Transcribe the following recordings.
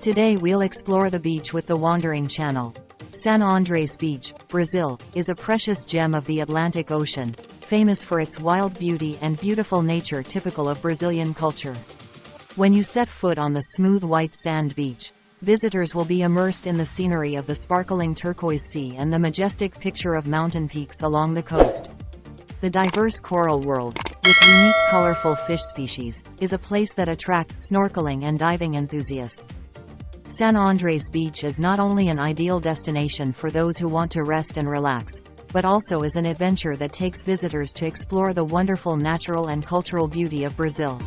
Today we'll explore the beach with the Wandering Channel. San Andres Beach, Brazil, is a precious gem of the Atlantic Ocean, famous for its wild beauty and beautiful nature typical of Brazilian culture. When you set foot on the smooth white sand beach, visitors will be immersed in the scenery of the sparkling turquoise sea and the majestic picture of mountain peaks along the coast. The diverse coral world, with unique colorful fish species, is a place that attracts snorkeling and diving enthusiasts. San Andres Beach is not only an ideal destination for those who want to rest and relax, but also is an adventure that takes visitors to explore the wonderful natural and cultural beauty of Brazil.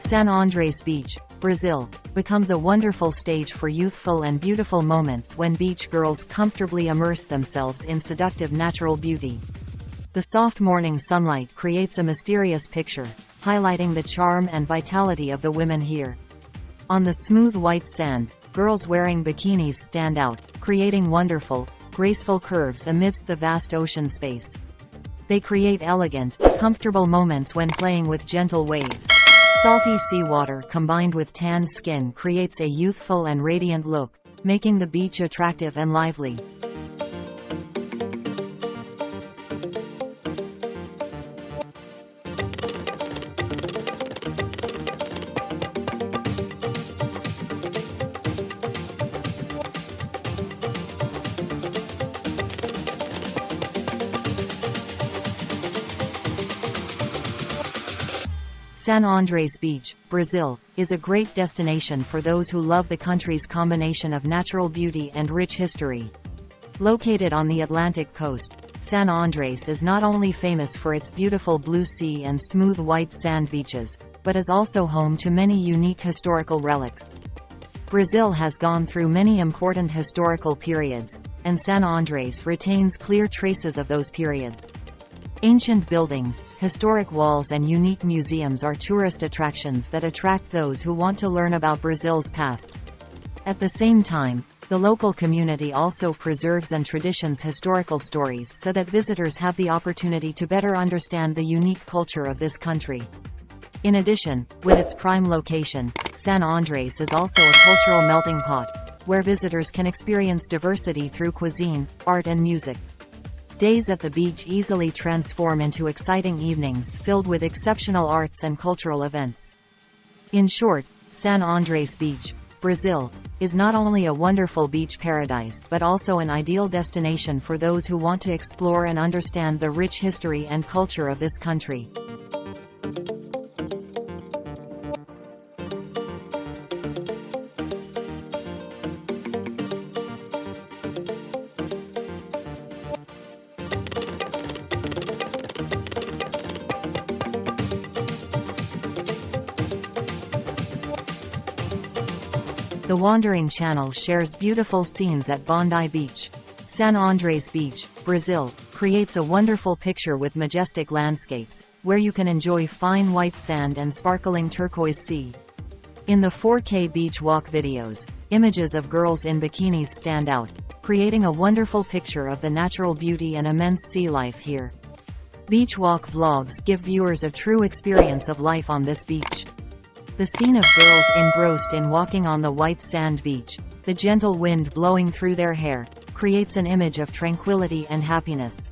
San Andres Beach, Brazil, becomes a wonderful stage for youthful and beautiful moments when beach girls comfortably immerse themselves in seductive natural beauty. The soft morning sunlight creates a mysterious picture, highlighting the charm and vitality of the women here. On the smooth white sand, girls wearing bikinis stand out, creating wonderful, graceful curves amidst the vast ocean space. They create elegant, comfortable moments when playing with gentle waves. Salty seawater combined with tanned skin creates a youthful and radiant look, making the beach attractive and lively. San Andres Beach, Brazil, is a great destination for those who love the country's combination of natural beauty and rich history. Located on the Atlantic coast, San Andres is not only famous for its beautiful blue sea and smooth white sand beaches, but is also home to many unique historical relics. Brazil has gone through many important historical periods, and San Andres retains clear traces of those periods. Ancient buildings, historic walls and unique museums are tourist attractions that attract those who want to learn about Brazil's past. At the same time, the local community also preserves and traditions historical stories so that visitors have the opportunity to better understand the unique culture of this country. In addition, with its prime location, San Andres is also a cultural melting pot, where visitors can experience diversity through cuisine, art and music. Days at the beach easily transform into exciting evenings filled with exceptional arts and cultural events. In short, San Andres Beach, Brazil, is not only a wonderful beach paradise but also an ideal destination for those who want to explore and understand the rich history and culture of this country. The Wandering Channel shares beautiful scenes at Bondi Beach. San Andres Beach, Brazil, creates a wonderful picture with majestic landscapes, where you can enjoy fine white sand and sparkling turquoise sea. In the 4K beach walk videos, images of girls in bikinis stand out, creating a wonderful picture of the natural beauty and immense sea life here. Beach walk vlogs give viewers a true experience of life on this beach. The scene of girls engrossed in walking on the white sand beach, the gentle wind blowing through their hair, creates an image of tranquility and happiness.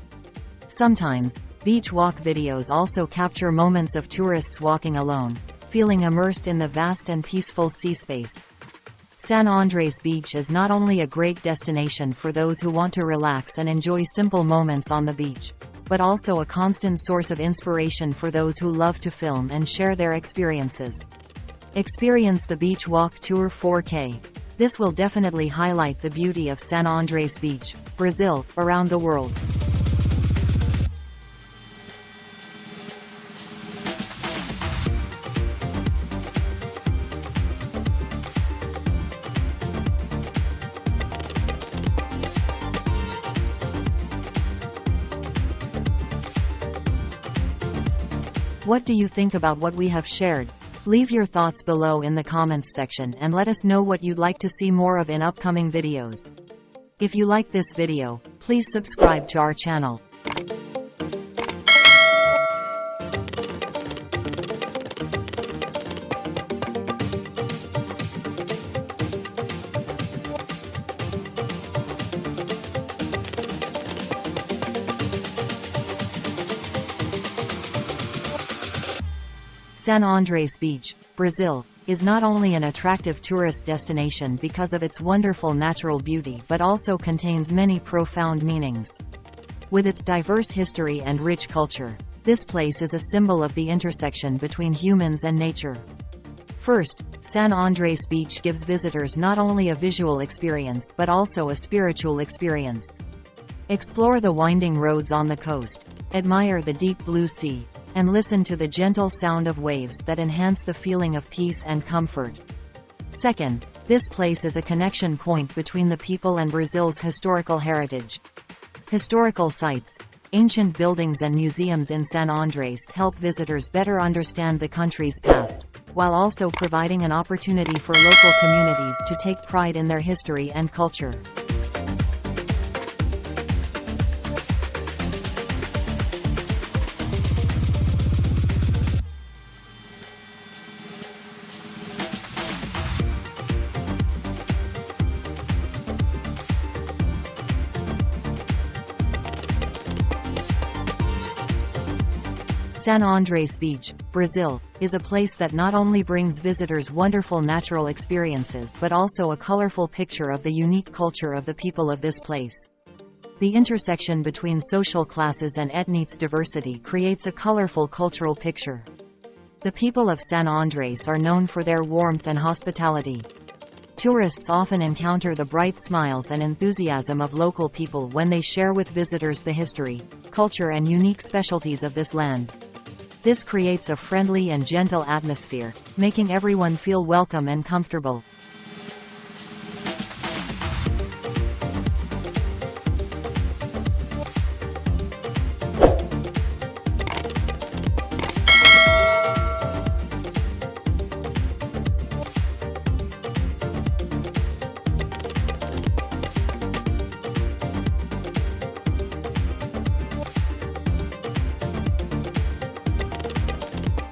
Sometimes, beach walk videos also capture moments of tourists walking alone, feeling immersed in the vast and peaceful sea space. San Andres Beach is not only a great destination for those who want to relax and enjoy simple moments on the beach, but also a constant source of inspiration for those who love to film and share their experiences. Experience the Beach Walk Tour 4K. This will definitely highlight the beauty of San Andres Beach, Brazil, around the world. What do you think about what we have shared? Leave your thoughts below in the comments section and let us know what you'd like to see more of in upcoming videos. If you like this video, please subscribe to our channel. San Andrés Beach, Brazil, is not only an attractive tourist destination because of its wonderful natural beauty but also contains many profound meanings. With its diverse history and rich culture, this place is a symbol of the intersection between humans and nature. First, San Andrés Beach gives visitors not only a visual experience but also a spiritual experience. Explore the winding roads on the coast, admire the deep blue sea, and listen to the gentle sound of waves that enhance the feeling of peace and comfort. Second, this place is a connection point between the people and Brazil's historical heritage. Historical sites, ancient buildings and museums in San Andrés help visitors better understand the country's past, while also providing an opportunity for local communities to take pride in their history and culture. San Andrés Beach, Brazil, is a place that not only brings visitors wonderful natural experiences but also a colorful picture of the unique culture of the people of this place. The intersection between social classes and ethnic diversity creates a colorful cultural picture. The people of San Andrés are known for their warmth and hospitality. Tourists often encounter the bright smiles and enthusiasm of local people when they share with visitors the history, culture and unique specialties of this land. This creates a friendly and gentle atmosphere, making everyone feel welcome and comfortable.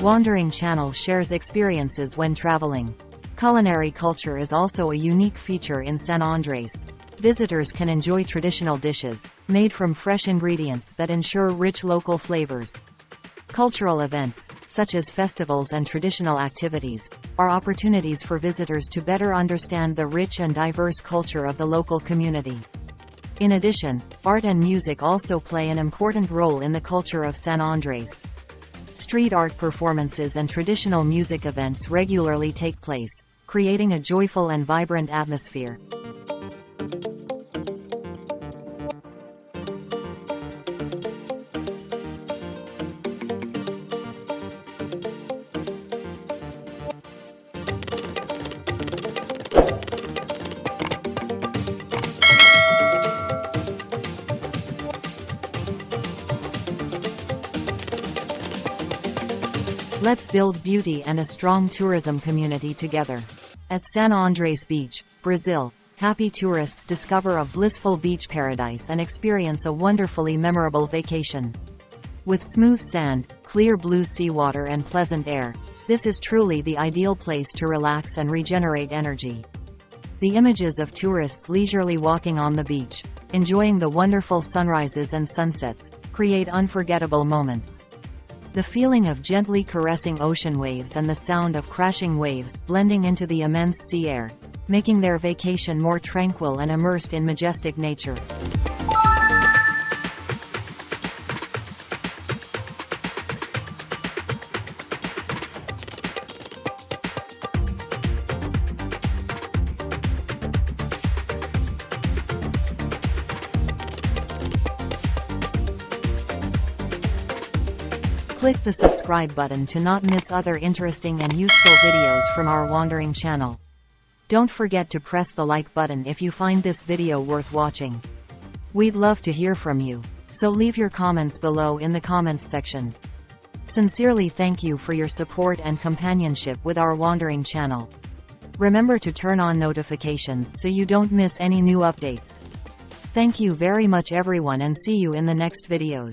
Wandering Channel shares experiences when traveling. Culinary culture is also a unique feature in San Andrés. Visitors can enjoy traditional dishes, made from fresh ingredients that ensure rich local flavors. Cultural events, such as festivals and traditional activities, are opportunities for visitors to better understand the rich and diverse culture of the local community. In addition, art and music also play an important role in the culture of San Andrés. Street art performances and traditional music events regularly take place, creating a joyful and vibrant atmosphere. Let's build beauty and a strong tourism community together. At San Andrés Beach, Brazil, happy tourists discover a blissful beach paradise and experience a wonderfully memorable vacation. With smooth sand, clear blue seawater and pleasant air, this is truly the ideal place to relax and regenerate energy. The images of tourists leisurely walking on the beach, enjoying the wonderful sunrises and sunsets, create unforgettable moments. The feeling of gently caressing ocean waves and the sound of crashing waves blending into the immense sea air, making their vacation more tranquil and immersed in majestic nature. Click the subscribe button to not miss other interesting and useful videos from our Wandering channel. Don't forget to press the like button if you find this video worth watching. We'd love to hear from you, so leave your comments below in the comments section. Sincerely thank you for your support and companionship with our wandering channel. Remember to turn on notifications so you don't miss any new updates. Thank you very much everyone, and see you in the next videos.